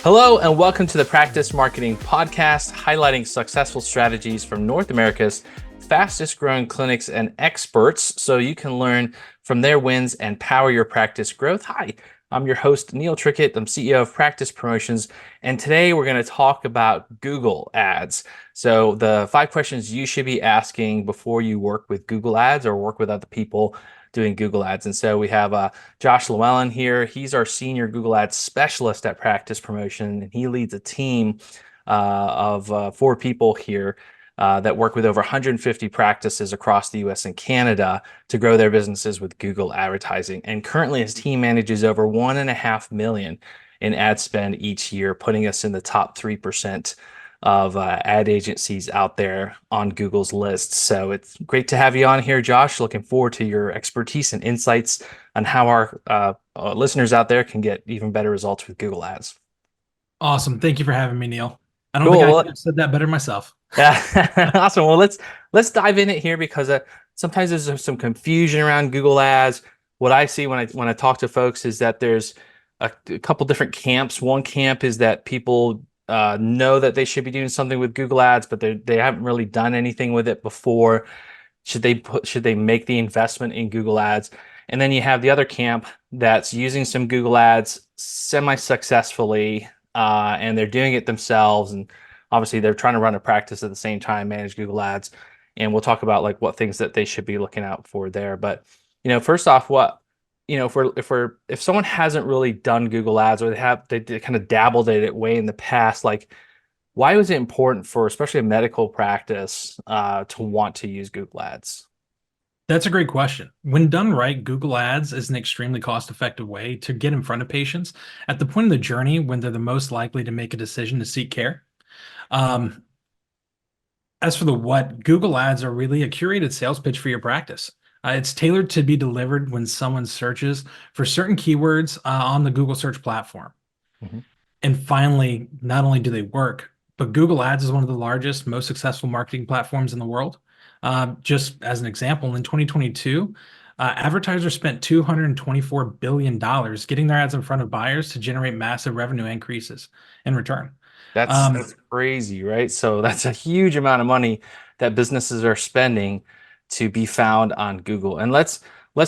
Hello, and welcome to the Practice Marketing Podcast, highlighting successful strategies from North America's fastest growing clinics and experts so you can learn from their wins and power your practice growth. Hi, I'm your host, Neil Trickett. I'm CEO of Practice Promotions, and today we're going to talk about Google Ads. So, the 5 questions you should be asking before you work with Google Ads or work with other people doing Google Ads. And so we have Josh Llewellyn here. He's our senior Google Ads specialist at Practice Promotion, and he leads a team of 4 people here that work with over 150 practices across the US and Canada to grow their businesses with Google advertising. And currently his team manages over 1.5 million in ad spend each year, putting us in the top 3% of ad agencies out there on Google's list. So it's great to have you on here, Josh. Looking forward to your expertise and insights on how our listeners out there can get even better results with Google Ads. Awesome. Thank you for having me, Neil. I don't think Cool. I could Well, have said that better myself. yeah, awesome. Well, let's dive in it here because sometimes there's some confusion around Google Ads. What I see when I talk to folks is that there's a couple different camps. One camp is that people know that they should be doing something with Google Ads, but they haven't really done anything with it before. Should they make the investment in Google Ads? And then you have the other camp that's using some Google Ads semi-successfully, and they're doing it themselves. And obviously, they're trying to run a practice at the same time, manage Google Ads. And we'll talk about like what things that they should be looking out for there. But first off, if someone hasn't really done Google Ads or they kind of dabbled in it way in the past, like why was it important for especially a medical practice to want to use Google Ads? That's a great question. When done right, Google Ads is an extremely cost-effective way to get in front of patients at the point of the journey when they're the most likely to make a decision to seek care. Um, as for the what, Google Ads are really a curated sales pitch for your practice. It's tailored to be delivered when someone searches for certain keywords on the Google search platform. Mhm. And finally, not only do they work, but Google Ads is one of the largest, most successful marketing platforms in the world. Just as an example, in 2022, advertisers spent $224 billion getting their ads in front of buyers to generate massive revenue increases in return. That's crazy, right? So that's a huge amount of money that businesses are spending to be found on Google. And let's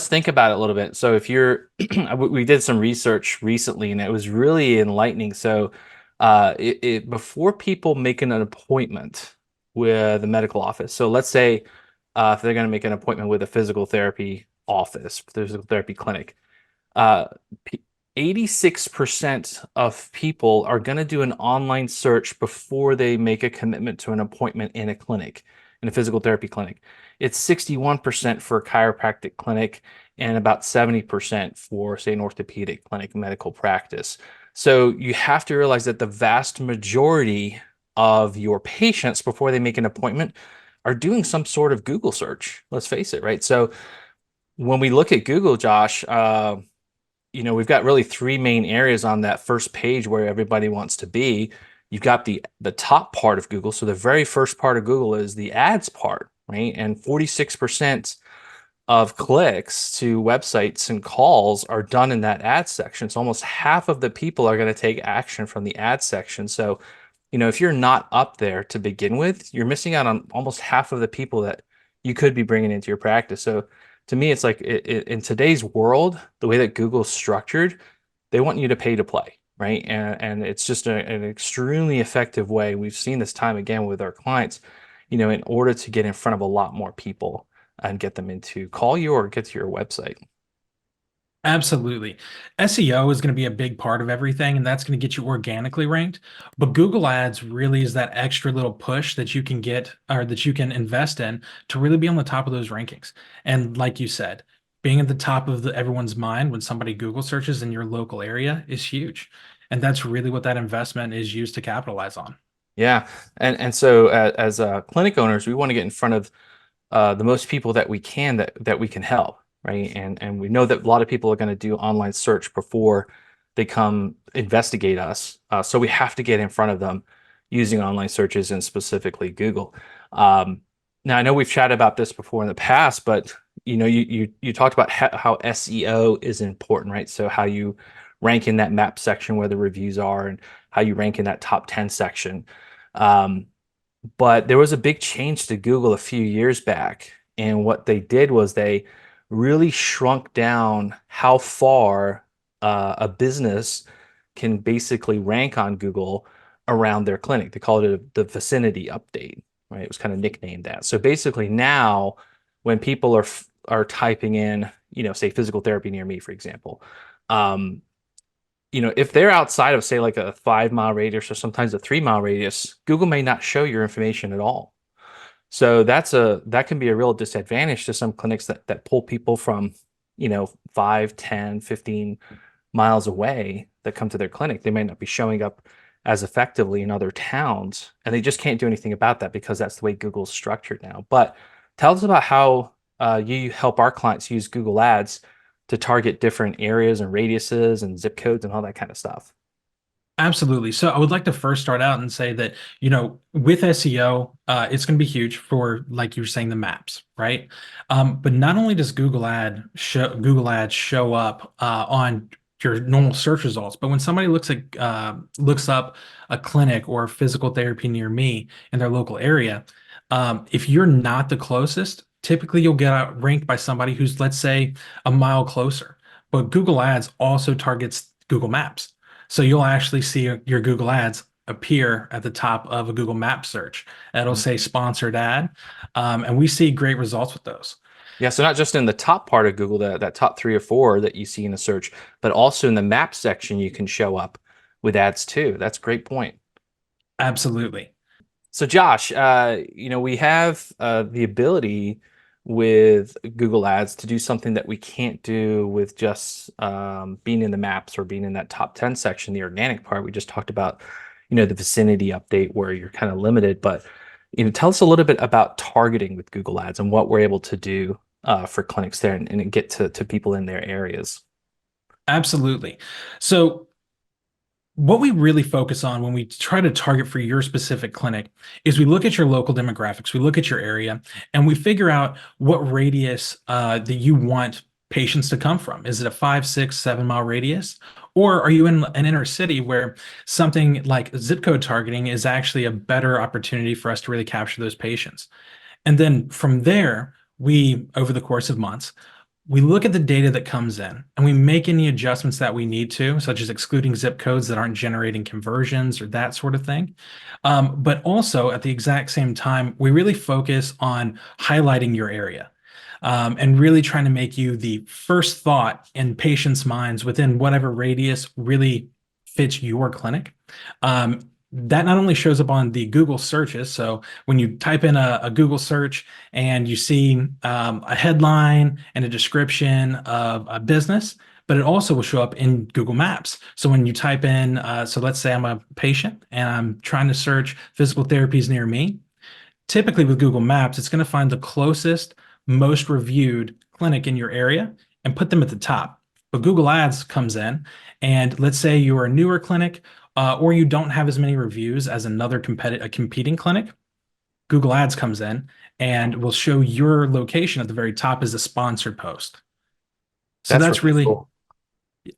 think about it a little bit. So if you're we did some research recently and it was really enlightening. So before people making an appointment with the medical office. So let's say if they're going to make an appointment with a physical therapy office, physical therapy clinic, uh, 86% of people are going to do an online search before they make a commitment to an appointment in a clinic, in a physical therapy clinic. It's 61% for a chiropractic clinic and about 70% for, say, an orthopedic clinic medical practice. So you have to realize that the vast majority of your patients before they make an appointment are doing some sort of Google search. Let's face it, right? So when we look at Google, Josh, we've got really 3 main areas on that first page where everybody wants to be. You've got the top part of Google. So the very first part of Google is the ads part, right? And 46% of clicks to websites and calls are done in that ad section. So almost half of the people are going to take action from the ad section. So, if you're not up there to begin with, you're missing out on almost half of the people that you could be bringing into your practice. So to me, it's like in today's world, the way that Google's structured, they want you to pay to play, right? And it's just an extremely effective way. We've seen this time again with our clients, in order to get in front of a lot more people and get them into call you or get to your website. Absolutely. SEO is going to be a big part of everything, and that's going to get you organically ranked. But Google Ads really is that extra little push that you can get or that you can invest in to really be on the top of those rankings. And like you said, being at the top of everyone's mind when somebody Google searches in your local area is huge. And that's really what that investment is used to capitalize on. Yeah, and so as clinic owners, we want to get in front of the most people that we can that we can help, right? And we know that a lot of people are going to do online search before they come investigate us. So we have to get in front of them using online searches and specifically Google. Um, Now I know we've chatted about this before in the past, but you talked about how SEO is important, right? So how you rank in that map section where the reviews are and how you rank in that top 10 section. Um, but there was a big change to Google a few years back. And what they did was they really shrunk down how far a business can basically rank on Google around their clinic. They called it the vicinity update, right? It was kind of nicknamed that. So basically now when people are typing in, say physical therapy near me, for example, um, if they're outside of say like a 5 mile radius or sometimes a 3 mile radius, Google may not show your information at all. So that can be a real disadvantage to some clinics that pull people from, 5, 10, 15 miles away that come to their clinic. They may not be showing up as effectively in other towns, and they just can't do anything about that because that's the way Google's structured now. But tell us about how you help our clients use Google Ads to target different areas and radiuses and zip codes and all that kind of stuff. Absolutely. So I would like to first start out and say that, with SEO, it's going to be huge for, like you were saying, the maps, right? But not only does Google Ads show up on your normal search results, but when somebody looks up a clinic or physical therapy near me in their local area, if you're not the closest, typically you'll get ranked by somebody who's, let's say, a mile closer. But Google Ads also targets Google Maps. So you'll actually see your Google Ads appear at the top of a Google Map search. It'll say sponsored ad, and we see great results with those. Yeah, so not just in the top part of Google, that top 3 or 4 that you see in a search, but also in the map section, you can show up with ads too. That's a great point. Absolutely. So Josh, we have the ability with Google Ads to do something that we can't do with just being in the maps or being in that top 10 section, the organic part. We just talked about, the vicinity update where you're kind of limited, but tell us a little bit about targeting with Google Ads and what we're able to do for clinics there and get to people in their areas. Absolutely. So what we really focus on when we try to target for your specific clinic is we look at your local demographics, we look at your area, and we figure out what radius that you want patients to come from. Is it a 5, 6, 7 mile radius? Or are you in an inner city where something like zip code targeting is actually a better opportunity for us to really capture those patients? And then from there, over the course of months, we look at the data that comes in and we make any adjustments that we need to, such as excluding zip codes that aren't generating conversions or that sort of thing. But also at the exact same time, we really focus on highlighting your area. And really trying to make you the first thought in patients' minds within whatever radius really fits your clinic. That not only shows up on the Google searches. So when you type in a Google search and you see a headline and a description of a business, but it also will show up in Google Maps. So when you type in, so let's say I'm a patient and I'm trying to search physical therapies near me, typically with Google Maps, it's going to find the closest, most reviewed clinic in your area and put them at the top. But Google Ads comes in, and let's say you're a newer clinic, or you don't have as many reviews as a competing clinic. Google Ads comes in and will show your location at the very top as a sponsored post. So That's that's really really cool.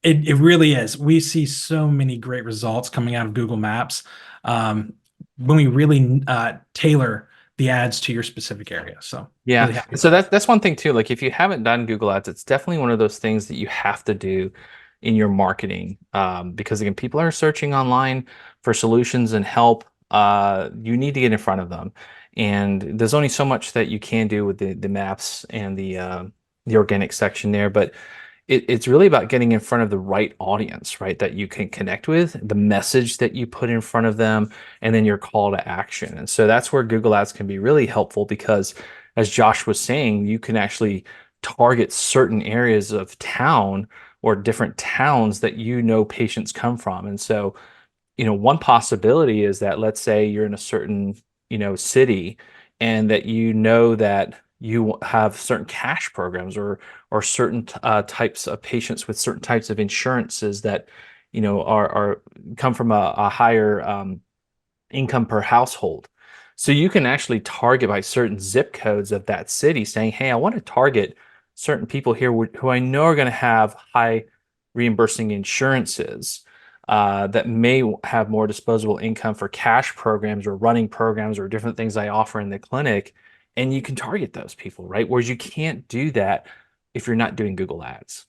it really is. We see so many great results coming out of Google Maps um, when we really tailor the ads to your specific area. So Yeah. really happy So with that. that's one thing too. Like if you haven't done Google Ads, it's definitely one of those things that you have to do in your marketing. Because again, people are searching online for solutions and help. You need to get in front of them. And there's only so much that you can do with the maps and the organic section there. But it's really about getting in front of the right audience, right? That you can connect with, the message that you put in front of them, and then your call to action. And so that's where Google Ads can be really helpful because, as Josh was saying, you can actually target certain areas of town or different towns that patients come from. And so one possibility is that let's say you're in a certain, city and that that you have certain cash programs or certain types of patients with certain types of insurances that, are come from a higher income per household. So you can actually target by certain zip codes of that city saying, hey, I want to target certain people here who I know are going to have high reimbursing insurances that may have more disposable income for cash programs or running programs or different things I offer in the clinic. And you can target those people, right? Whereas you can't do that if you're not doing Google Ads.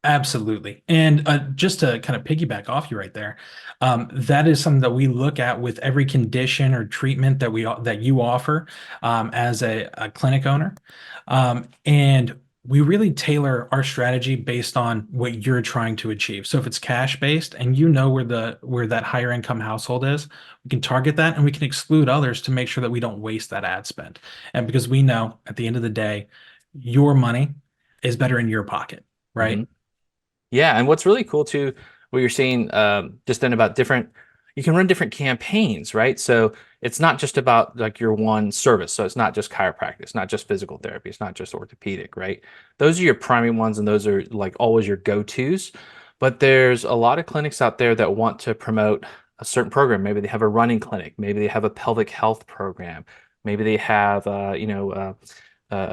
Absolutely. And just to kind of piggyback off you right there, that is something that we look at with every condition or treatment that you offer as a clinic owner. And we really tailor our strategy based on what you're trying to achieve. So if it's cash based and you know where that higher income household is, we can target that and we can exclude others to make sure that we don't waste that ad spend. And because we know at the end of the day, your money is better in your pocket, Mhm. right? Yeah, and what's really cool too, what you're saying just then about different, you can run different campaigns, right? So it's not just about like your one service. So it's not just chiropractic, it's not just physical therapy, it's not just orthopedic, right? Those are your primary ones, and those are like always your go-tos. But there's a lot of clinics out there that want to promote a certain program. Maybe they have a running clinic, maybe they have a pelvic health program, maybe they have a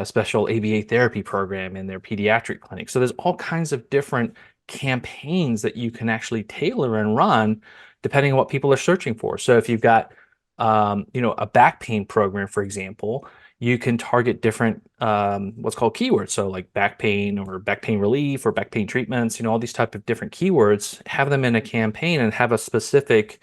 special ABA therapy program in their pediatric clinic. So there's all kinds of different campaigns that you can actually tailor and run depending on what people are searching for. So if you've got a back pain program, for example, you can target different what's called keywords. So like back pain or back pain relief or back pain treatments, all these type of different keywords, have them in a campaign and have a specific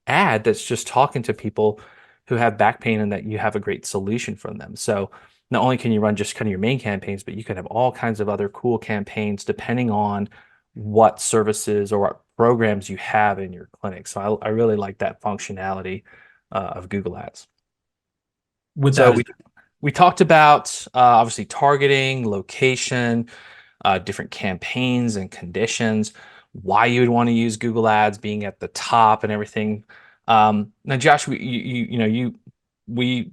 ad that's just talking to people who have back pain and that you have a great solution for them. So not only can you run just kind of your main campaigns, but you can have all kinds of other cool campaigns depending on what services or what programs you have in your clinic. So I really like that functionality of Google Ads. With So that is we talked about obviously targeting, location, different campaigns and conditions, why you would want to use Google Ads being at the top and everything. Now, Josh, we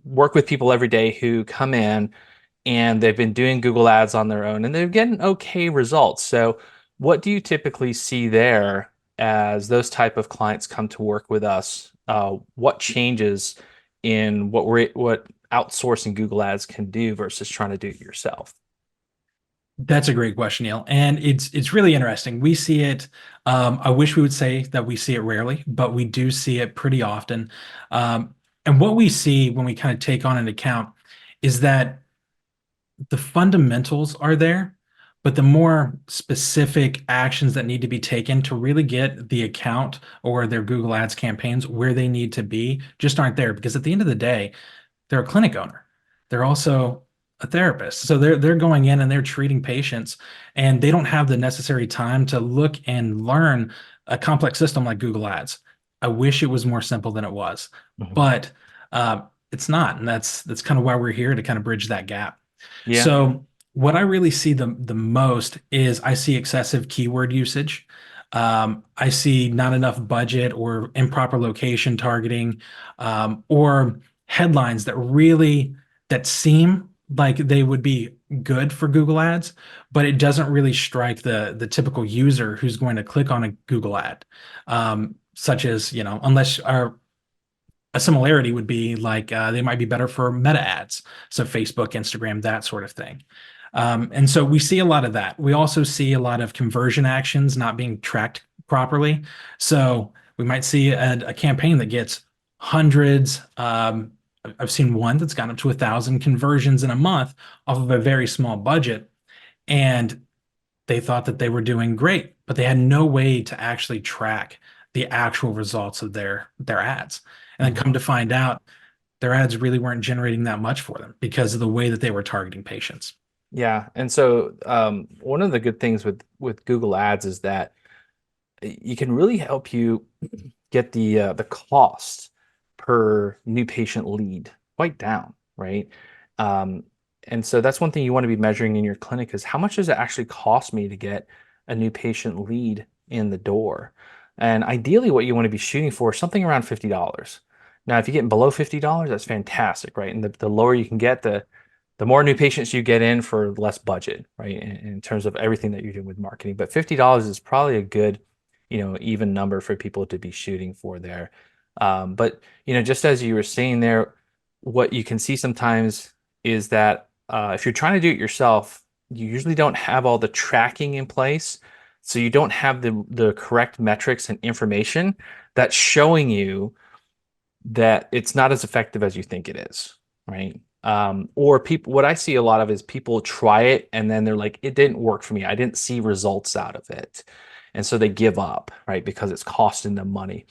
work with people every day who come in and they've been doing Google Ads on their own and they're getting okay results. So, what do you typically see there as those type of clients come to work with us? What changes in what outsourcing Google Ads can do versus trying to do it yourself? That's a great question, Neil. And it's really interesting. We see it. I wish we would say that we see it rarely, but we do see it pretty often. And what we see when we kind of take on an account is that the fundamentals are there, but the more specific actions that need to be taken to really get the account or their Google Ads campaigns where they need to be just aren't there. Because at the end of the day, they're a clinic owner. They're also a therapist. So they're going in and they're treating patients and they don't have the necessary time to look and learn a complex system like Google Ads. I wish it was more simple than it was, Mhm. but it's not. And that's kind of why we're here to kind of bridge that gap. Yeah. So what I really see the most is I see excessive keyword usage. I see not enough budget or improper location targeting, or headlines that seem like they would be good for Google Ads, but it doesn't really strike the typical user who's going to click on a Google ad. Such as, unless our a similarity would be like they might be better for meta ads, so Facebook, Instagram, that sort of thing. And so we see a lot of that. We also see a lot of conversion actions not being tracked properly. So we might see a campaign that gets hundreds. I've seen one that's gone up to 1,000 conversions in a month off of a very small budget, and they thought that they were doing great, but they had no way to actually track the actual results of their ads. And then Mhm. come to find out, their ads really weren't generating that much for them because of the way that they were targeting patients. Yeah. And so one of the good things with Google Ads is that you can really help you get the cost per new patient lead quite down, right? Um, and so that's one thing you want to be measuring in your clinic is how much does it actually cost me to get a new patient lead in the door? And ideally, what you want to be shooting for is something around $50. Now, if you're getting below $50, that's fantastic, right? And the lower you can get, the more new patients you get in for less budget, right? In terms of everything that you're doing with marketing. But $50 is probably a good, even number for people to be shooting for there. But just as you were saying there, what you can see sometimes is that if you're trying to do it yourself, you usually don't have all the tracking in place. So you don't have the correct metrics and information that's showing you that it's not as effective as you think it is, right? Or people, what I see a lot of is people try it and then they're like, it didn't work for me. I didn't see results out of it. And so they give up, right? Because it's costing them money.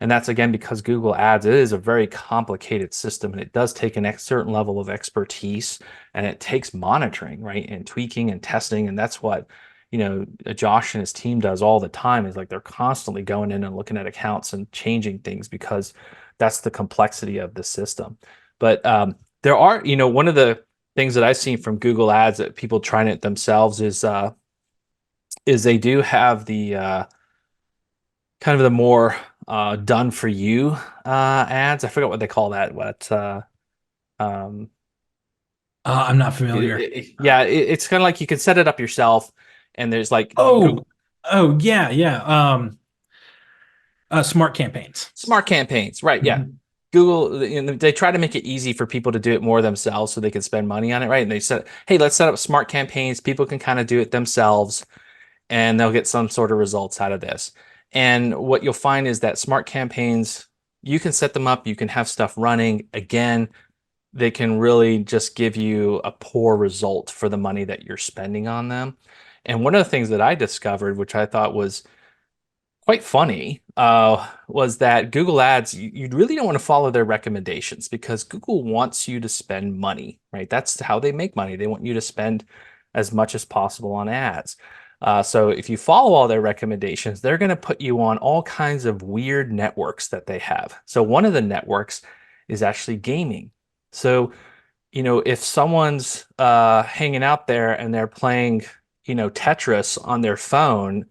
And that's again because Google Ads, it is a very complicated system and it does take a certain level of expertise and it takes monitoring, right? And tweaking and testing. And that's what, Josh and his team does all the time is like they're constantly going in and looking at accounts and changing things because that's the complexity of the system. But there are, one of the things that I've seen from Google Ads that people trying it themselves is they do have the kind of the more done for you ads. I forget what they call that. Um, I'm not familiar. yeah, it's kind of like you can set it up yourself, and there's like Google Oh, oh yeah, yeah. Smart campaigns. Smart Campaigns, right? Yeah. Mhm. Google, they try to make it easy for people to do it more themselves so they can spend money on it, right? And they said, hey, let's set up smart campaigns. People can kind of do it themselves and they'll get some sort of results out of this. And what you'll find is that smart campaigns, you can set them up, you can have stuff running. Again, they can really just give you a poor result for the money that you're spending on them. And one of the things that I discovered, which I thought was quite funny, was that Google Ads, you really don't want to follow their recommendations because Google wants you to spend money, right? That's how they make money. They want you to spend as much as possible on ads. So if you follow all their recommendations, they're going to put you on all kinds of weird networks that they have. So one of the networks is actually gaming. So, if someone's hanging out there and they're playing, Tetris on their phone,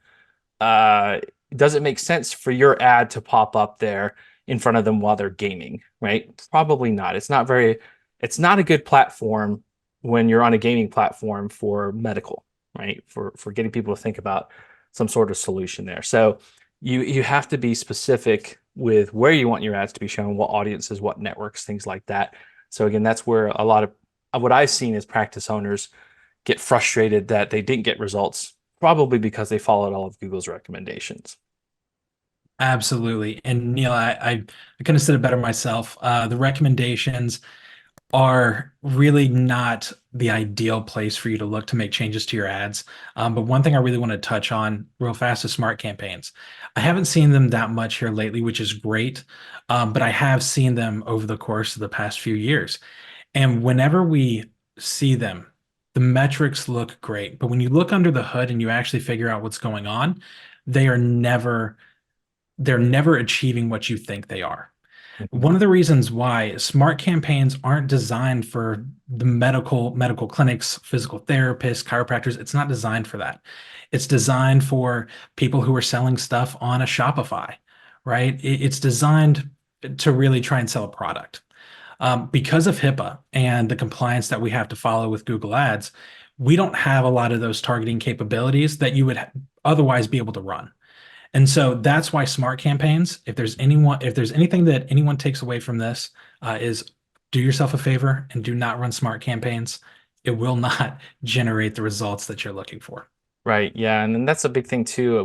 uh, does it make sense for your ad to pop up there in front of them while they're gaming, right? Probably not. It's not a good platform when you're on a gaming platform for medical, right? For getting people to think about some sort of solution there. So you have to be specific with where you want your ads to be shown, what audiences, what networks, things like that. So again, that's where a lot of what I've seen is practice owners get frustrated that they didn't get results, probably because they followed all of Google's recommendations. Absolutely. And Neil, I couldn't have said it better myself. The recommendations are really not the ideal place for you to look to make changes to your ads. But one thing I really want to touch on real fast is smart campaigns. I haven't seen them that much here lately, which is great. But I have seen them over the course of the past few years. And whenever we see them, the metrics look great. But when you look under the hood and you actually figure out what's going on, they are never they're never achieving what you think they are. Mhm. One of the reasons why smart campaigns aren't designed for the medical clinics, physical therapists, chiropractors, it's not designed for that. It's designed for people who are selling stuff on a Shopify, right? It's designed to really try and sell a product. Because of HIPAA and the compliance that we have to follow with Google Ads, we don't have a lot of those targeting capabilities that you would otherwise be able to run. And so that's why smart campaigns, if there's anything that anyone takes away from this, is do yourself a favor and do not run smart campaigns. It will not generate the results that you're looking for. Right. Yeah. And then that's a big thing too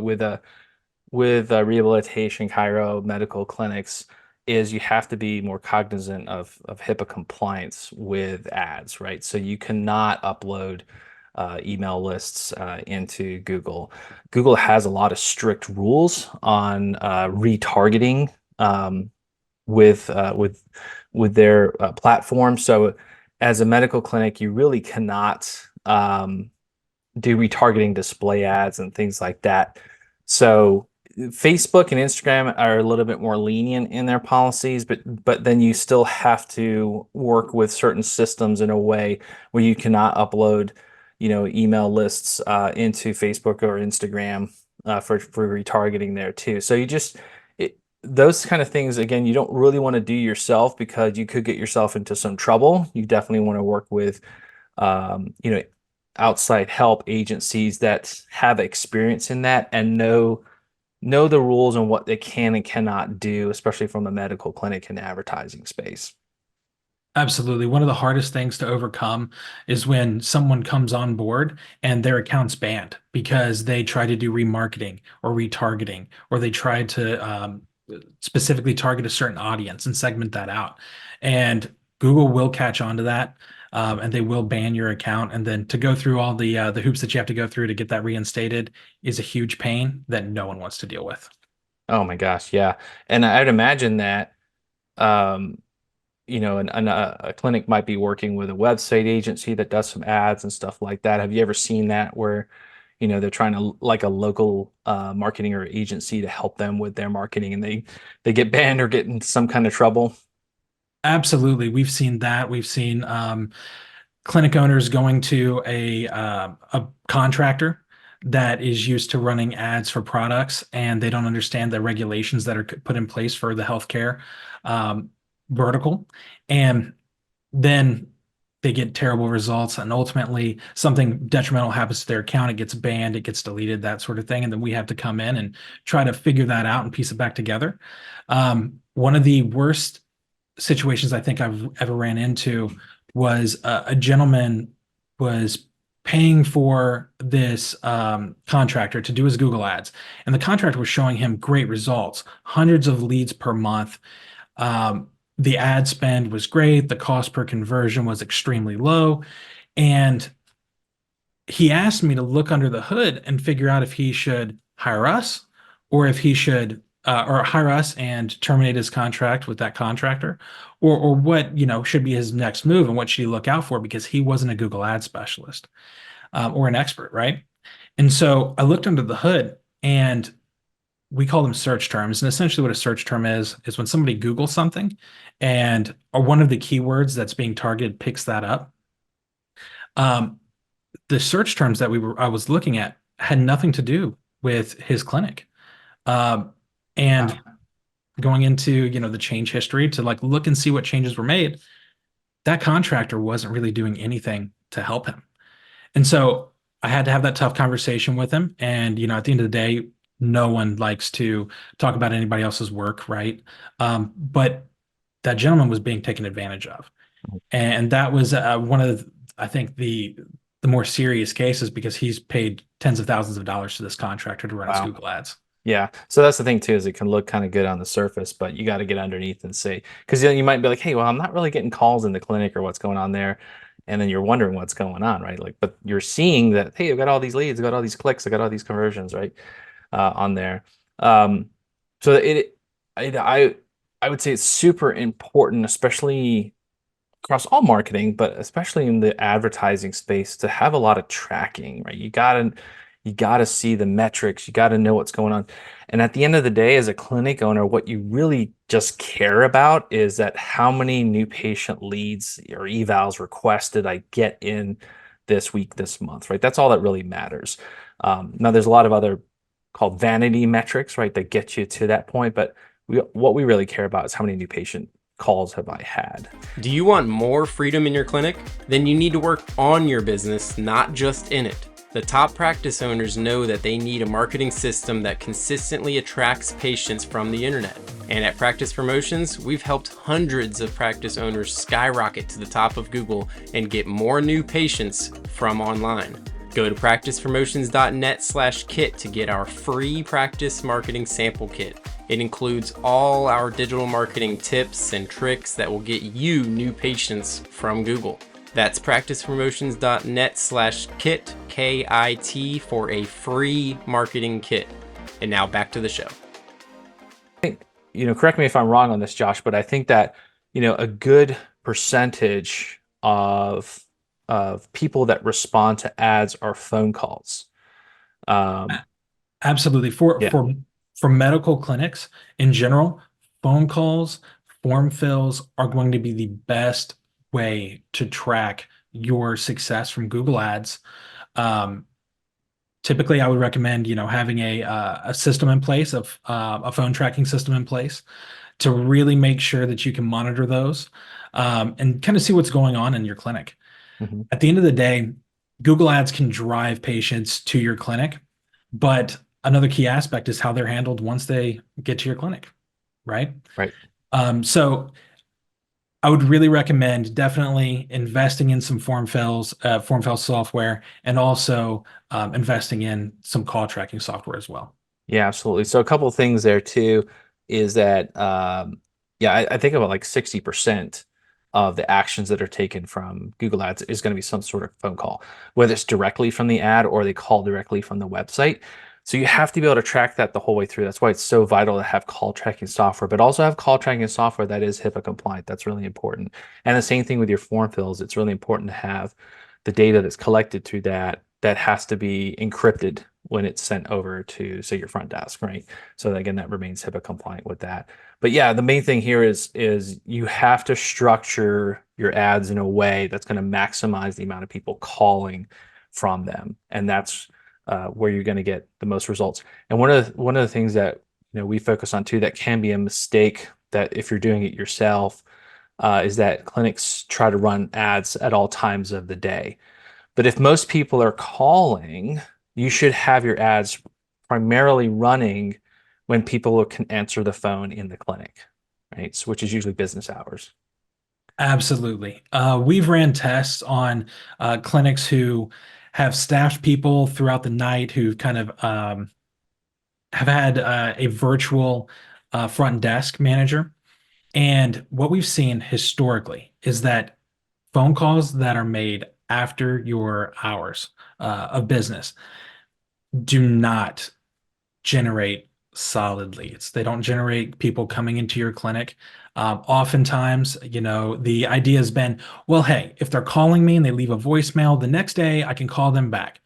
with rehabilitation, chiro, medical clinics is you have to be more cognizant of HIPAA compliance with ads, right? So you cannot upload email lists into Google. Google has a lot of strict rules on retargeting with with their platform. So as a medical clinic, you really cannot do retargeting display ads and things like that. So Facebook and Instagram are a little bit more lenient in their policies, but then you still have to work with certain systems in a way where you cannot upload, email lists into Facebook or Instagram for retargeting there too. So those kind of things again, you don't really want to do yourself because you could get yourself into some trouble. You definitely want to work with um, you know, outside help agencies that have experience in that and know the rules and what they can and cannot do, especially from the medical clinic and advertising space. Absolutely. One of the hardest things to overcome is when someone comes on board and their account's banned because they try to do remarketing or retargeting, or they try to specifically target a certain audience and segment that out. And Google will catch on to that, and they will ban your account. And then to go through all the hoops that you have to go through to get that reinstated is a huge pain that no one wants to deal with. Oh my gosh, yeah. And I'd imagine that um, a clinic might be working with a website agency that does some ads and stuff like that. Have you ever seen that where, they're trying to like a local marketing or agency to help them with their marketing and they get banned or get in some kind of trouble? Absolutely. We've seen that. We've seen clinic owners going to a contractor that is used to running ads for products, and they don't understand the regulations that are put in place for the healthcare um, vertical, and then they get terrible results, and ultimately something detrimental happens to their account. It gets banned, it gets deleted, that sort of thing, and then we have to come in and try to figure that out and piece it back together. One of the worst situations I think I've ever ran into was a gentleman was paying for this contractor to do his Google ads, and the contractor was showing him great results, hundreds of leads per month. The ad spend was great, the cost per conversion was extremely low, and he asked me to look under the hood and figure out if he should hire us or if he should or hire us and terminate his contract with that contractor, or what should be his next move and what should he look out for, because he wasn't a Google ad specialist or an expert, right? And so I looked under the hood, and we call them search terms. And essentially what a search term is when somebody Googles something and one of the keywords that's being targeted picks that up. Um, the search terms that I was looking at had nothing to do with his clinic. Um, and going into, the change history to like look and see what changes were made, that contractor wasn't really doing anything to help him. And so I had to have that tough conversation with him. And, at the end of the day, no one likes to talk about anybody else's work, right? But that gentleman was being taken advantage of. And that was one of I think the more serious cases, because he's paid tens of thousands of dollars to this contractor to run his Wow. Google ads. Yeah. So that's the thing too, is it can look kind of good on the surface, but you got to get underneath and see, because you might be like, hey, well, I'm not really getting calls in the clinic or what's going on there. And then you're wondering what's going on, right? Like, but you're seeing that, hey, I've got all these leads, I've got all these clicks, I got all these conversions, right? On there. Um, so it I would say it's super important, especially across all marketing, but especially in the advertising space, to have a lot of tracking, right? You gotta see the metrics, you gotta know what's going on. And at the end of the day, as a clinic owner, what you really just care about is that how many new patient leads or evals requested I get in this week, this month, right? That's all that really matters. Now there's a lot of other called vanity metrics, right, that get you to that point, but what we really care about is how many new patient calls have I had. Do you want more freedom in your clinic? Then you need to work on your business, not just in it. The top practice owners know that they need a marketing system that consistently attracts patients from the internet. And at Practice Promotions, we've helped hundreds of practice owners skyrocket to the top of Google and get more new patients from online. Go to practicepromotions.net/kit to get our free practice marketing sample kit. It includes all our digital marketing tips and tricks that will get you new patients from Google. That's practicepromotions.net/kit, KIT, for a free marketing kit. And now back to the show. Correct me if I'm wrong on this, Josh, but I think that, a good percentage of people that respond to ads are phone calls. Um, Absolutely. For yeah. medical clinics in general, phone calls, form fills are going to be the best way to track your success from Google Ads. Um, Typically, I would recommend, having a system in place, of a phone tracking system in place, to really make sure that you can monitor those, and kind of see what's going on in your clinic. Mhm. At the end of the day, Google Ads can drive patients to your clinic, but another key aspect is how they're handled once they get to your clinic, right? Right. So I would really recommend definitely investing in some form fill software, and also investing in some call tracking software as well. Yeah, absolutely. So a couple of things there too is that yeah, I think about like 60% of the actions that are taken from Google Ads is going to be some sort of phone call, whether it's directly from the ad or they call directly from the website. So you have to be able to track that the whole way through. That's why it's so vital to have call tracking software, but also have call tracking software that is HIPAA compliant. That's really important. And the same thing with your form fills. It's really important to have the data that's collected through that has to be encrypted when it's sent over to, say, your front desk, right? So again, that remains HIPAA compliant with that. But yeah, the main thing here is you have to structure your ads in a way that's going to maximize the amount of people calling from them, and that's where you're going to get the most results. And one of the things that we focus on too that can be a mistake that if you're doing it yourself is that clinics try to run ads at all times of the day. But if most people are calling, you should have your ads primarily running when people can answer the phone in the clinic, right? So, which is usually business hours. Absolutely. We've ran tests on clinics who have staffed people throughout the night who kind of have had a virtual front desk manager. And what we've seen historically is that phone calls that are made after your hours of business do not generate solid leads. They don't generate people coming into your clinic. Oftentimes, the idea has been, well, hey, if they're calling me and they leave a voicemail, the next day I can call them back.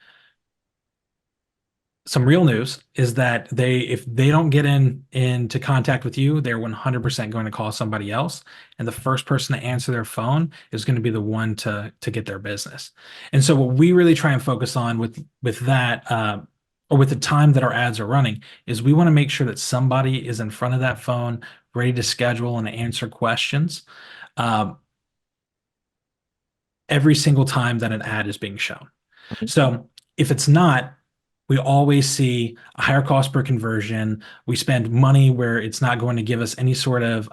Some real news is that if they don't get into contact with you, they're 100% going to call somebody else, and the first person to answer their phone is going to be the one to get their business. And so what we really try and focus on with that or with the time that our ads are running is we want to make sure that somebody is in front of that phone ready to schedule and answer questions um, every single time that an ad is being shown. So if it's not, we always see a higher cost per conversion. We spend money where it's not going to give us any sort of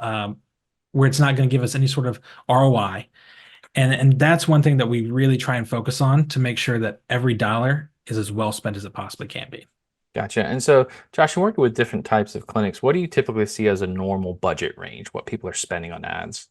ROI. And that's one thing that we really try and focus on to make sure that every dollar is as well spent as it possibly can be. Gotcha. And so, Josh, you're working with different types of clinics. What do you typically see as a normal budget range, what people are spending on ads?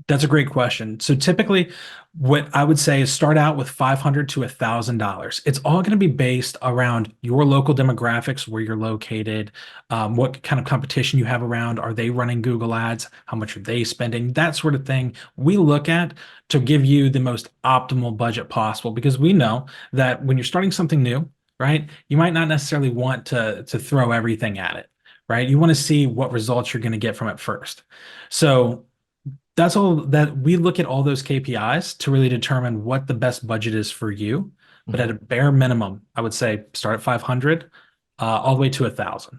That's a great question. So typically, what I would say is start out with $500 to $1,000. It's all going to be based around your local demographics, where you're located, what kind of competition you have around. Are they running Google Ads? How much are they spending? That sort of thing we look at to give you the most optimal budget possible, because we know that when you're starting something new, right, you might not necessarily want to throw everything at it, right? You want to see what results you're going to get from it first. So that's all that we look at all those KPIs to really determine what the best budget is for you. But at Mhm. a bare minimum, I would say start at 500, all the way to 1,000.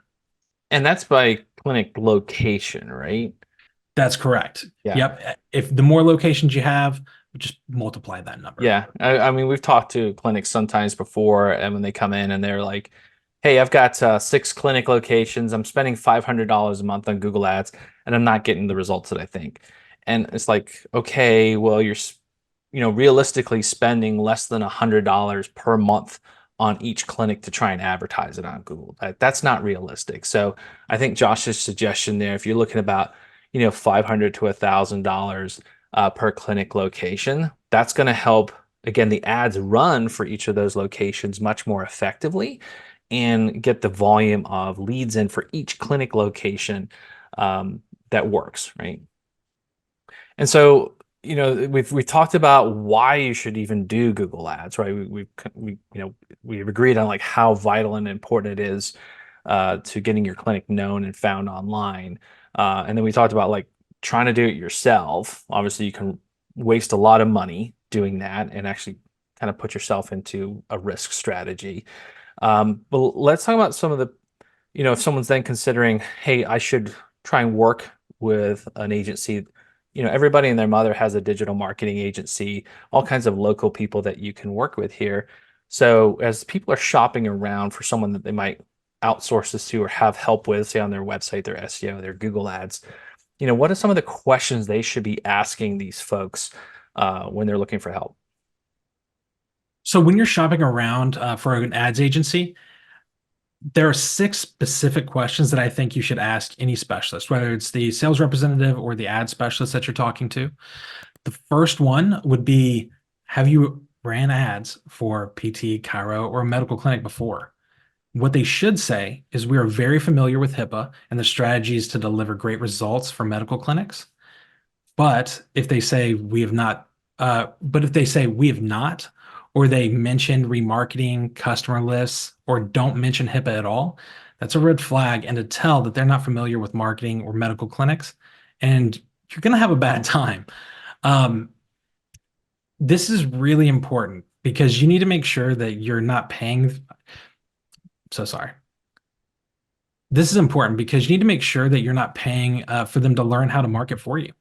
And that's by clinic location, right? That's correct. Yeah. Yep. If the more locations you have, just multiply that number. Yeah, I mean, we've talked to clinics sometimes before, and when they come in and they're like, "Hey, I've got 6 clinic locations. I'm spending $500 a month on Google Ads, and I'm not getting the results that I think." And it's like, okay, well, realistically spending less than $100 per month on each clinic to try and advertise it on Google. That's not realistic. So I think Josh's suggestion there, if you're looking about, $500 to $1,000 per clinic location, that's going to help, again, the ads run for each of those locations much more effectively and get the volume of leads in for each clinic location that works, right? And so, we've talked about why you should even do Google Ads, right? We've agreed on like how vital and important it is to getting your clinic known and found online. And then we talked about like trying to do it yourself. Obviously, you can waste a lot of money doing that and actually kind of put yourself into a risk strategy. But let's talk about some of the, if someone's then considering, hey, I should try and work with an agency. Everybody and their mother has a digital marketing agency, all kinds of local people that you can work with here. So as people are shopping around for someone that they might outsource this to or have help with, say on their website, their SEO, their Google Ads, what are some of the questions they should be asking these folks when they're looking for help? So when you're shopping around for an ads agency, there are 6 specific questions that I think you should ask any specialist, whether it's the sales representative or the ad specialist that you're talking to. The first one would be, have you ran ads for PT, Chiro, or a medical clinic before? What they should say is, we are very familiar with HIPAA and the strategies to deliver great results for medical clinics. But if they say we have not, or they mention remarketing, customer lists, or don't mention HIPAA at all, that's a red flag and to tell that they're not familiar with marketing or medical clinics, and you're going to have a bad time. Um, this is really important because you need to make sure that you're not paying. So sorry. This is important because you need to make sure that you're not paying for them to learn how to market for you.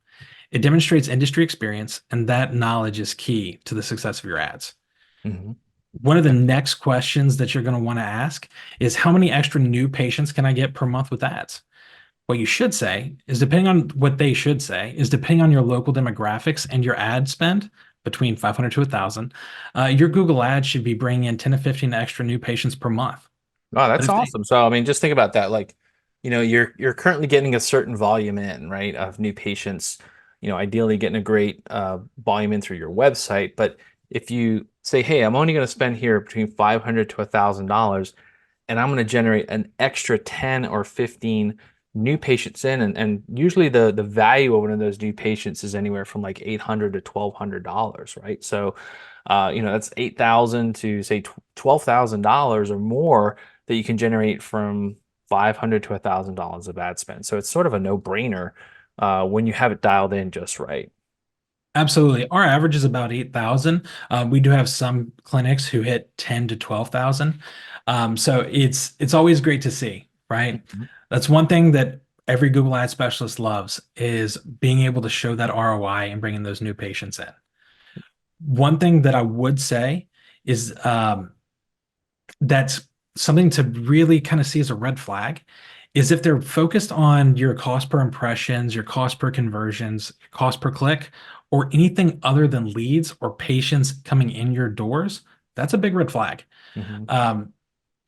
It demonstrates industry experience, and that knowledge is key to the success of your ads. Mm-hmm. One of the next questions that you're going to want to ask is, how many extra new patients can I get per month with ads? What you should say is, depending on what they should say, is depending on your local demographics and your ad spend between 500 to 1,000, your Google ads should be bringing in 10 to 15 extra new patients per month. Oh, But that's if they, awesome. So, I mean, just think about that. Like, you're currently getting a certain volume in, right, of new patients. Ideally getting a great volume in through your website. But if you say, "Hey, I'm only going to spend here between $500 to $1,000, and I'm going to generate an extra 10 or 15 new patients in," and usually the value of one of those new patients is anywhere from like $800 to $1,200, right? So, that's 8,000 to say $12,000 or more that you can generate from $500 to $1,000 of ad spend. So it's sort of a no-brainer when you have it dialed in just right. Absolutely. Our average is about 8,000. We do have some clinics who hit 10 to 12,000. So it's always great to see, right? Mhm. That's one thing that every Google Ads specialist loves, is being able to show that ROI and bringing those new patients in. One thing that I would say is, that's something to really kind of see as a red flag, is if they're focused on your cost per impressions, your cost per conversions, your cost per click, or anything other than leads or patients coming in your doors. That's a big red flag. Mhm. Um,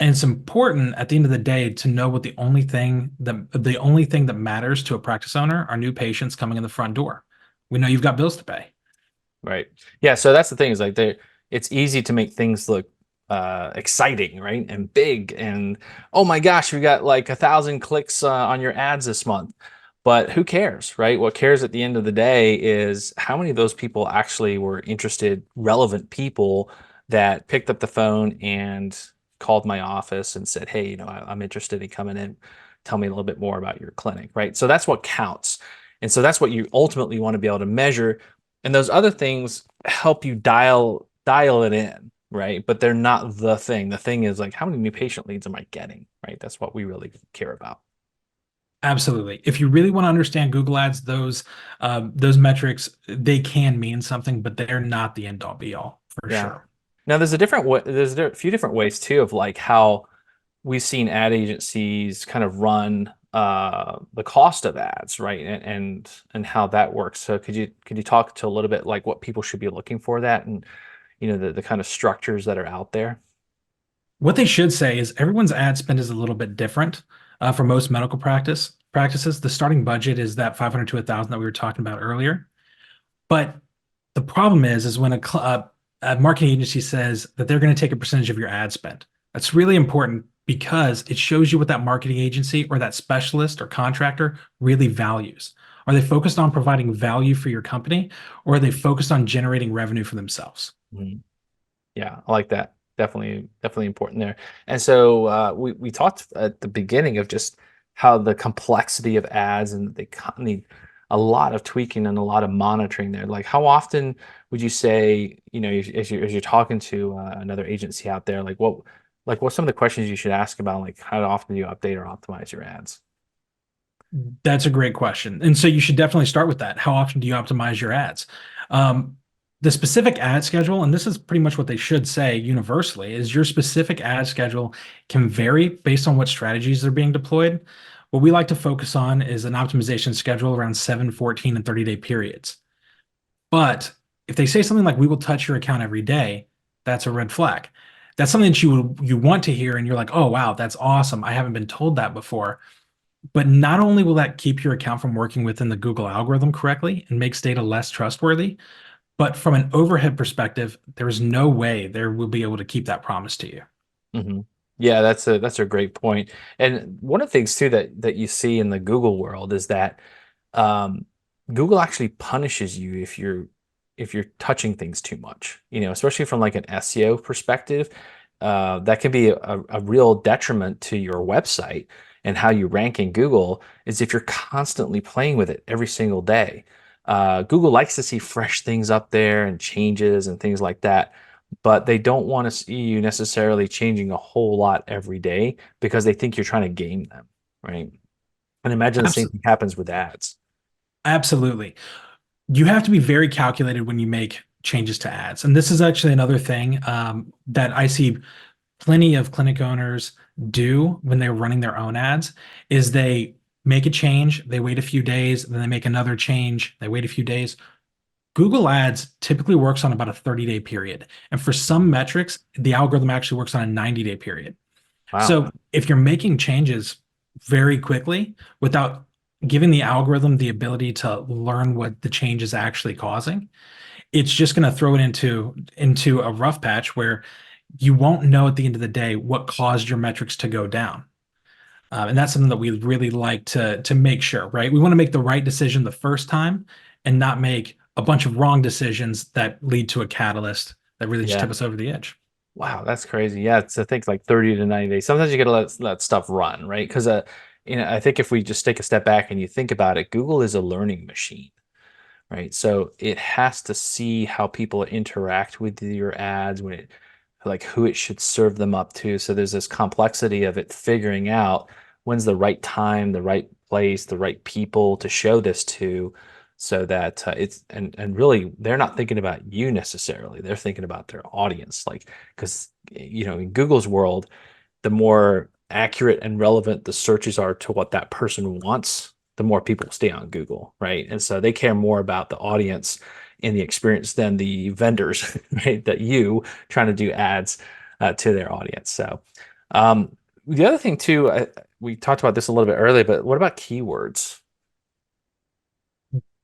and it's important at the end of the day to know what the only thing that matters to a practice owner are new patients coming in the front door. We know you've got bills to pay. Right. Yeah. So that's the thing, is like it's easy to make things look exciting, right? And big, and oh my gosh, we got like 1,000 clicks on your ads this month. But who cares, right? What cares at the end of the day is how many of those people actually were interested, relevant people that picked up the phone and called my office and said, "Hey, I'm interested in coming in. Tell me a little bit more about your clinic," right? So that's what counts. And so that's what you ultimately want to be able to measure, and those other things help you dial it in, right? But they're not the thing. The thing is, like, how many new patient leads am I getting, right? That's what we really care about. Absolutely. If you really want to understand Google Ads, those metrics, they can mean something, but they're not the end all be all for Yeah. sure. Now there's a different way, there's a few different ways too of like how we've seen ad agencies kind of run the cost of ads, right? And how that works. So could you talk to a little bit like what people should be looking for that, and the kind of structures that are out there? What they should say is, everyone's ad spend is a little bit different. For most medical practices, the starting budget is that 500 to 1,000 that we were talking about earlier. But the problem is when a marketing agency says that they're going to take a percentage of your ad spend. That's really important because it shows you what that marketing agency or that specialist or contractor really values. Are they focused on providing value for your company, or are they focused on generating revenue for themselves? Mhm. Yeah, I like that. Definitely important there. And so we talked at the beginning of just how the complexity of ads, and they need a lot of tweaking and a lot of monitoring there. Like, how often would you say, as you're talking to another agency out there, like what's some of the questions you should ask about, like how often do you update or optimize your ads? That's a great question. And so you should definitely start with that. How often do you optimize your ads? Um, the specific ad schedule, and this is pretty much what they should say universally, is your specific ad schedule can vary based on what strategies are being deployed. What we like to focus on is an optimization schedule around 7, 14, and 30-day periods. But if they say something like, we will touch your account every day, that's a red flag. That's something that you want to hear, and you're like, oh wow, that's awesome. I haven't been told that before. But not only will that keep your account from working within the Google algorithm correctly and makes data less trustworthy, but from an overhead perspective, there is no way they will be able to keep that promise to you. Hmm. Yeah, that's a great point. And one of the things too that you see in the Google world is that um, Google actually punishes you if you're touching things too much. Especially from like an SEO perspective, that can be a real detriment to your website and how you rank in Google is if you're constantly playing with it every single day. Google likes to see fresh things up there and changes and things like that, but they don't want to see you necessarily changing a whole lot every day because they think you're trying to game them, right? And imagine the same Absolutely. thing happens with ads. Absolutely. You have to be very calculated when you make changes to ads. And this is actually another thing that I see plenty of clinic owners do when they're running their own ads is they make a change, they wait a few days, then they make another change, they wait a few days. Google Ads typically works on about a 30-day period. And for some metrics, the algorithm actually works on a 90-day period. Wow. So if you're making changes very quickly without giving the algorithm the ability to learn what the change is actually causing, it's just going to throw it into a rough patch where you won't know at the end of the day what caused your metrics to go down. And that's something that we really like to make sure, right? We want to make the right decision the first time and not make a bunch of wrong decisions that lead to a catalyst that really just Yeah. tip us over the edge. Wow, that's crazy. Yeah, it's I think like 30 to 90 days. Sometimes you gotta let stuff run, right? Because I think if we just take a step back and you think about it, Google is a learning machine, right? So it has to see how people interact with your ads when it like who it should serve them up to. So there's this complexity of it figuring out when's the right time, the right place, the right people to show this to so that it's and really they're not thinking about you necessarily. They're thinking about their audience like because in Google's world, the more accurate and relevant the searches are to what that person wants, the more people stay on Google, right? And so they care more about the audience and the experience than the vendors, right? That you trying to do ads to their audience. So the other thing too, we talked about this a little bit earlier, but what about keywords?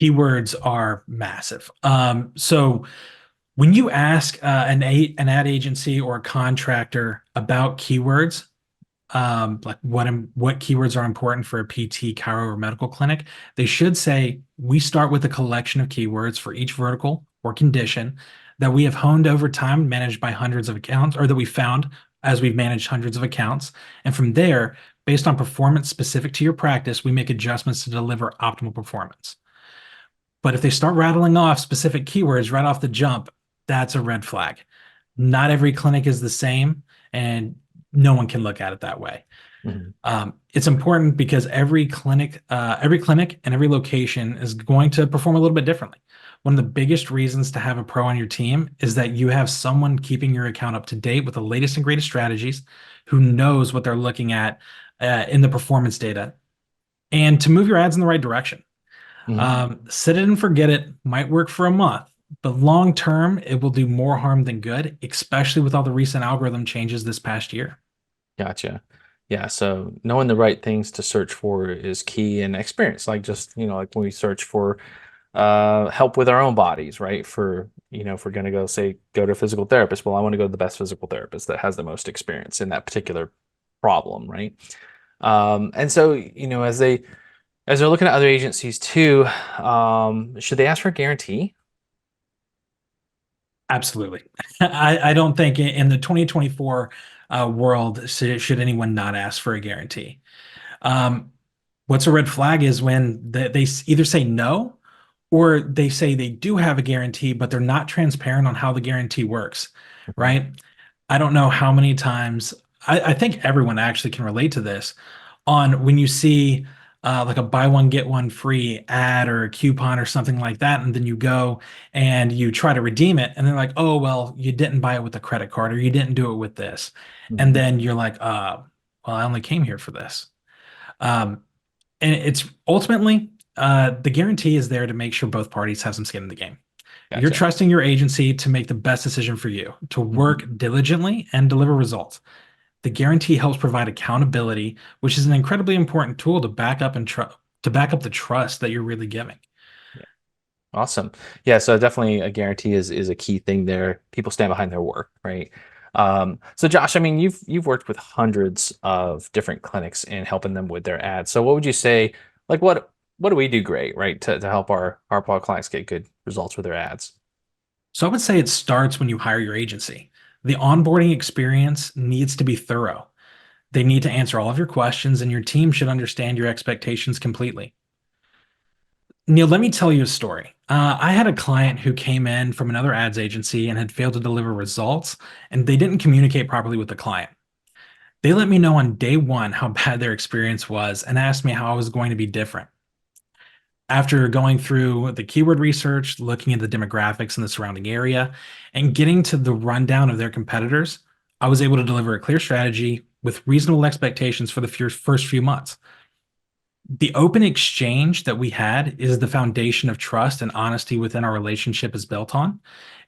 Keywords are massive. So when you ask an ad agency or a contractor about keywords, like what keywords are important for a PT, chiro, or medical clinic, they should say we start with a collection of keywords for each vertical or condition that we have honed over time, managed by hundreds of accounts, or that we found as we've managed hundreds of accounts. And from there, based on performance specific to your practice, we make adjustments to deliver optimal performance. But if they start rattling off specific keywords right off the jump, that's a red flag. Not every clinic is the same, and no one can look at it that way. Mhm. It's important because every clinic and every location is going to perform a little bit differently. One of the biggest reasons to have a pro on your team is that you have someone keeping your account up to date with the latest and greatest strategies, who knows what they're looking at in the performance data, and to move your ads in the right direction. Mhm. Set it and forget it might work for a month, but long term, it will do more harm than good, especially with all the recent algorithm changes this past year. Gotcha. Yeah, so knowing the right things to search for is key and experience. Like just, like when we search for help with our own bodies, right? For, if we're gonna go to a physical therapist, well, I want to go to the best physical therapist that has the most experience in that particular problem, right? And so, as they're looking at other agencies too, should they ask for a guarantee? Absolutely. I don't think in the 2024 world should anyone not ask for a guarantee. Um, what's a red flag is when they either say no or they say they do have a guarantee, but they're not transparent on how the guarantee works, Mhm. right? I don't know how many times, I think everyone actually can relate to this on when you see like a buy one, get one free ad or a coupon or something like that. And then you go and you try to redeem it. And they're like, oh, well, you didn't buy it with a credit card or you didn't do it with this. And Mhm. then you're like, well, I only came here for this. And it's ultimately the guarantee is there to make sure both parties have some skin in the game. You're Gotcha. trusting your agency to make the best decision for you, to Mhm. work diligently and deliver results. The guarantee helps provide accountability, which is an incredibly important tool to back up the trust that you're really giving. Yeah. Awesome. Yeah, so definitely a guarantee is a key thing there. People stand behind their work, right? So Josh, I mean, you've worked with hundreds of different clinics and helping them with their ads. So what would you say, like what do we do great, right, to help our clients get good results with their ads? So I would say it starts when you hire your agency. The onboarding experience needs to be thorough. They need to answer all of your questions, and your team should understand your expectations completely. Neil, let me tell you a story. I had a client who came in from another ads agency and had failed to deliver results, and they didn't communicate properly with the client. They let me know on day one how bad their experience was and asked me how I was going to be different. After going through the keyword research, looking at the demographics in the surrounding area, and getting to the rundown of their competitors, I was able to deliver a clear strategy with reasonable expectations for the first few months. The open exchange that we had is the foundation of trust and honesty within our relationship is built on.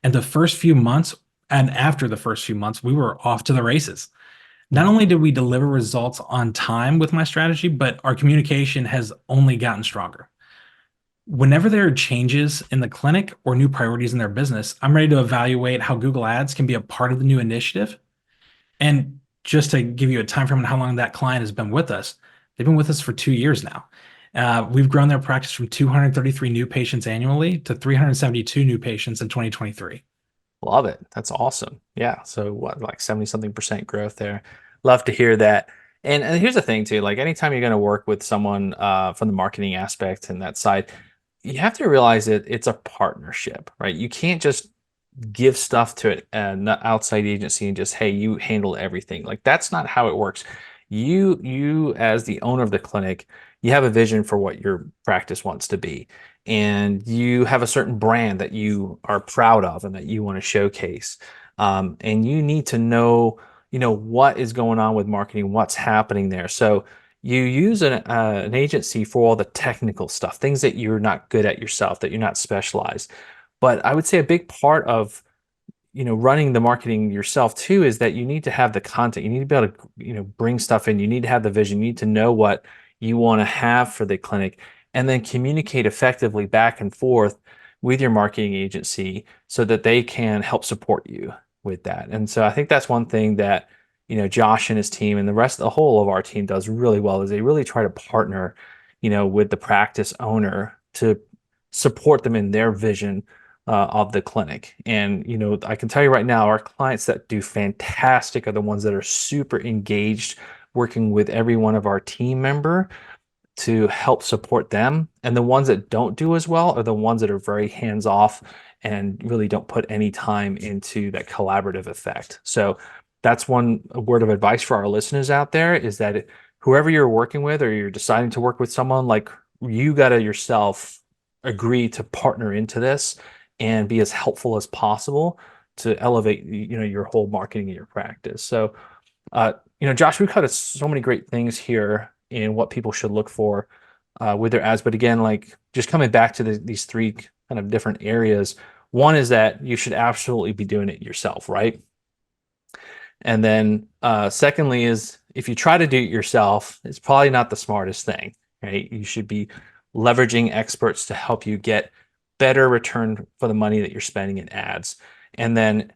And the first few months, and after the first few months, we were off to the races. Not only did we deliver results on time with my strategy, but our communication has only gotten stronger. Whenever there are changes in the clinic or new priorities in their business, I'm ready to evaluate how Google Ads can be a part of the new initiative. And just to give you a time frame on how long that client has been with us, they've been with us for 2 years now. We've grown their practice from 233 new patients annually to 372 new patients in 2023. Love it. That's awesome. Yeah. So what, like 70 something percent growth there. Love to hear that. And here's the thing too, like anytime you're going to work with someone from the marketing aspect and that side, you have to realize that it's a partnership, right? You can't just give stuff to an outside agency and just, hey, you handle everything. Like that's not how it works. You as the owner of the clinic, you have a vision for what your practice wants to be, and you have a certain brand that you are proud of and that you want to showcase. And you need to know, what is going on with marketing, what's happening there. So you use an agency for all the technical stuff, things that you're not good at yourself, that you're not specialized. But I would say a big part of, running the marketing yourself too is that you need to have the content. You need to be able to, bring stuff in. You need to have the vision. You need to know what you want to have for the clinic and then communicate effectively back and forth with your marketing agency so that they can help support you with that. And so I think that's one thing that, Josh and his team and the whole of our team does really well is they really try to partner, with the practice owner to support them in their vision of the clinic. And, I can tell you right now, our clients that do fantastic are the ones that are super engaged, working with every one of our team member to help support them. And the ones that don't do as well are the ones that are very hands off and really don't put any time into that collaborative effect. So that's one word of advice for our listeners out there is that whoever you're working with or you're deciding to work with someone, like you got to yourself agree to partner into this and be as helpful as possible to elevate, your whole marketing in your practice. So Josh, we've covered so many great things here in what people should look for with their ads. But again, like just coming back to these three kind of different areas, one is that you should absolutely be doing it yourself, right? And then secondly is if you try to do it yourself, it's probably not the smartest thing, right? You should be leveraging experts to help you get better return for the money that you're spending in ads. And then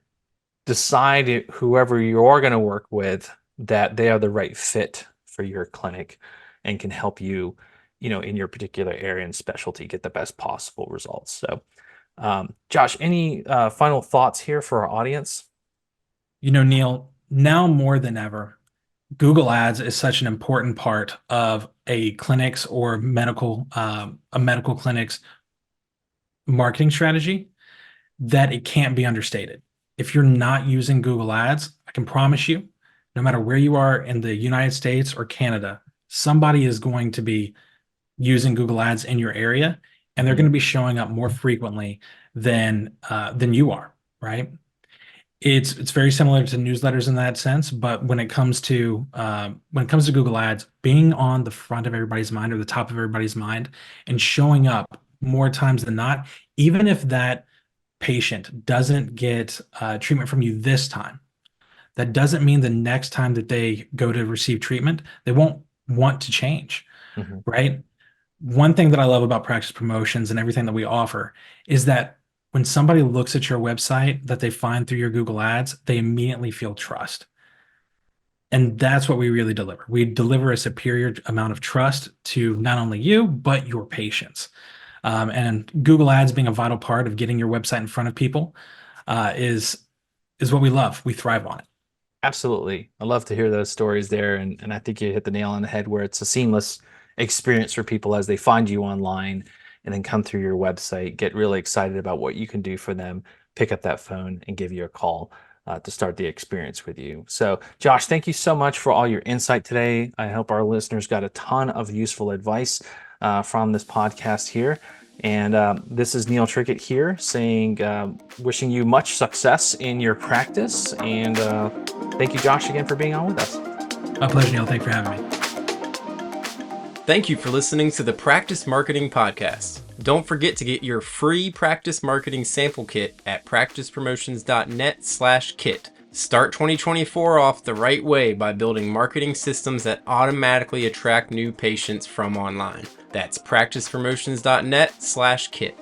decide whoever you are going to work with that they are the right fit for your clinic and can help you, in your particular area and specialty get the best possible results. So, Josh, any final thoughts here for our audience? Neil, now more than ever, Google Ads is such an important part of a clinic's or a medical clinic's marketing strategy that it can't be understated. If you're not using Google Ads, I can promise you, no matter where you are in the United States or Canada, somebody is going to be using Google Ads in your area, and they're going Mhm. to be showing up more frequently than you are, right? It's very similar to newsletters in that sense, but when it comes to Google Ads, being on the front of everybody's mind or the top of everybody's mind and showing up more times than not, even if that patient doesn't get treatment from you this time, that doesn't mean the next time that they go to receive treatment, they won't want to change, Mhm. right? One thing that I love about practice promotions and everything that we offer is that when somebody looks at your website that they find through your Google Ads, they immediately feel trust. And that's what we really deliver. We deliver a superior amount of trust to not only you, but your patients. And Google Ads being a vital part of getting your website in front of people is what we love. We thrive on it. Absolutely. I love to hear those stories there. And I think you hit the nail on the head where it's a seamless experience for people as they find you online and then come through your website, get really excited about what you can do for them, pick up that phone and give you a call to start the experience with you. So, Josh, thank you so much for all your insight today. I hope our listeners got a ton of useful advice from this podcast here. And this is Neil Trickett here saying, wishing you much success in your practice. And thank you, Josh, again for being on with us. My pleasure, Neil. Thanks for having me. Thank you for listening to the Practice Marketing Podcast. Don't forget to get your free practice marketing sample kit at practicepromotions.net/kit. Start 2024 off the right way by building marketing systems that automatically attract new patients from online. That's practicepromotions.net/kit.